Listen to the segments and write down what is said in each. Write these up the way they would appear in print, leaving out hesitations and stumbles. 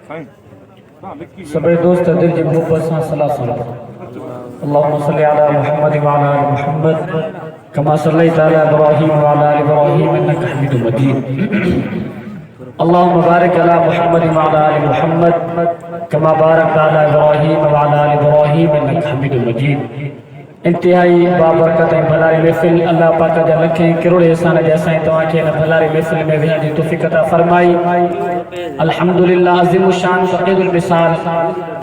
سبھی دوست دل کی محبت سے صلاۃ سلام اللهم صل على محمد وعلى ال محمد كما صليت على ابراهيم وعلى ال ابراهيم انك حميد مجيد اللهم بارك على محمد وعلى ال محمد كما باركت على ابراهيم وعلى ال ابراهيم انك حميد مجيد انتہائی بابرکت بھلاری محفل اللہ پاک جا لکھیں کروڑے احسان جیسا ہی تمہاں کے بھلاری محفل میں وہاں جی توفیق عطا فرمائی الحمدللہ عظیم الشان فقید المثال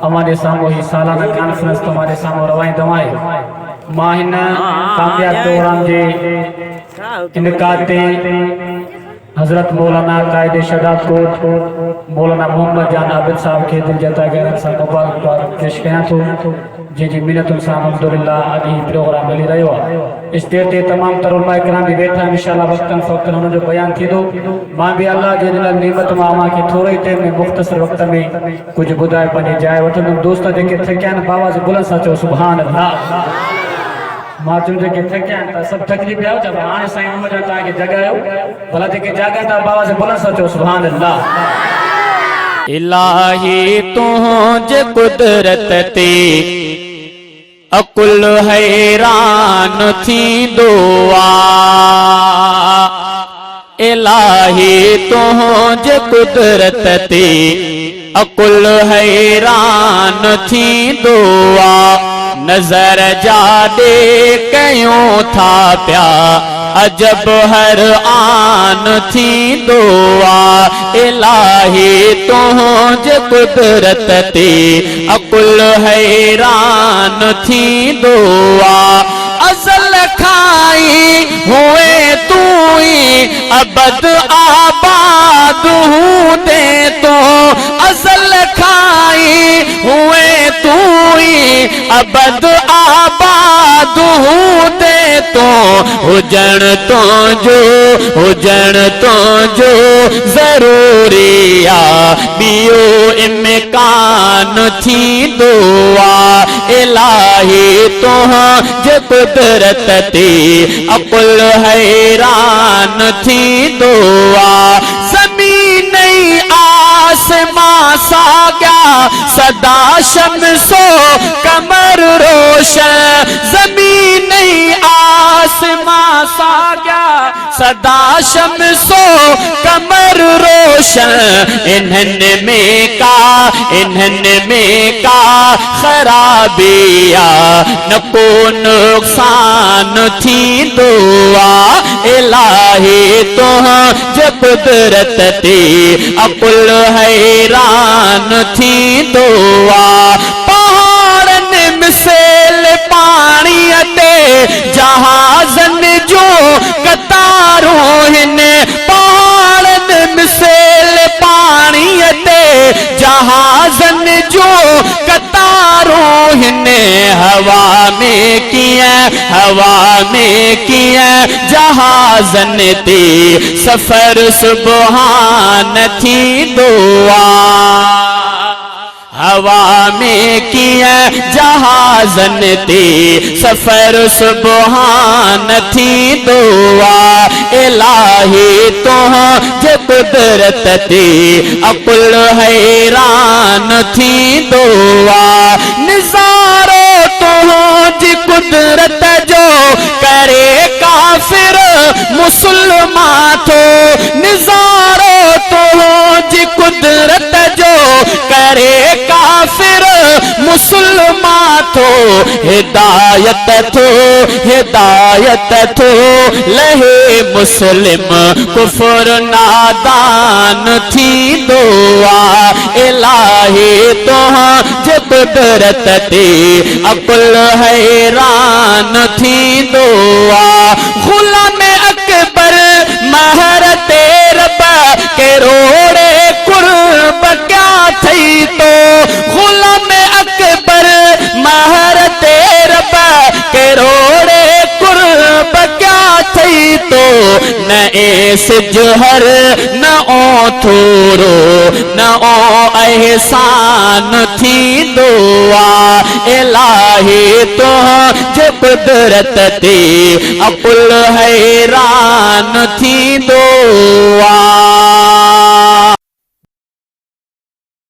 ہمارے سامو ہی سالانہ کانفرنس تمہارے سامو روائیں دوائیں ماہنہ کامیاب دوران جے انکاتیں حضرت مولانا قائد شہدات کوٹ مولانا محمد جان عابد صاحب کے دل جاتا غیرت صاحب مبارک پیش کیا تو جی جی منت انسان الحمدللہ آگی پروگرام ملی رہے ہو اس دیتے تمام تر علماء کرام بھی بیٹھا انشاءاللہ وقتاً فوقتاً انہوں جو بیان تھی دو ماں بھی اللہ جنہاں نعمت ماما کی تھوڑی ٹیم میں مختصر وقت میں کچھ بدائے بنی جائے وطن دوستہ دیکھے تھکیان باواز بلند ساتھو سبحان اللہ ماں چون جے کے تھکیان تا سب تکلیف آؤ جب آنے سائیں عمر جاتا ہے کہ جگہ ہے بھلا دیکھے جاگہ تا باواز بلند ساتھو سبحان اللہ الہی تجھ قدرت تے اکل حیران تھی دعا الہی تجھ قدرت تے اکل حیران تھی دعا نظر جا دے کیوں تھا پیا عجب ہر آن تھی دعا الہی تجھ قدرت تے عقل حیران تھی دعا ازل کھائی ہوئے توئی ابد آباد ہوں دے تو ازل کھائی ہوئے توئی ابد آباد ہوں دے تو ہجن تو جو ضروری بیو امکان تھی دعا الہی تجھ قدرت تے عقل حیران تھی دعا زمین آسمان سا گیا صدا شمس و قمر روشن زمین آسمان سا گیا صدا شمس و قمر روشن انہن میں کا خرابیا نہ کو نقصان تھی دعا الہی تجھ قدرت تے عقل حیران تھی دعا پہاڑن مثل پانی اٹے جہازن جو قطاروں ہن پہاڑن مثل پانی اٹے جہازن جو قطاروں ہن ہوا میں کیا جہازن تے سفر سبحان تھی دعا ہوا میں کیا جہازن تے سفر سبحان تھی دعا الہی تجھ قدرت تے عقل حیران تھی دعا نظارو تجھ قدرت جو کرے کافر مسلمان تو نظارو تجھ قدرت جو کرے کافر مسلمان تو ہدایت تو لہے مسلم کفر نادان تھی دعا الہی تجھ قدرت تے عقل حیران تھی دعا غلام اکبر مہر رب کے روڑے قرب کیا تھی تو غلام اکبر مہر رب کے روڑے قرب کیا تھی تو نہ ایس جوہر نہ او تھورو نہ او احسان تھی دعا الہی تجھ قدرت تے عقل حیران تھی دعا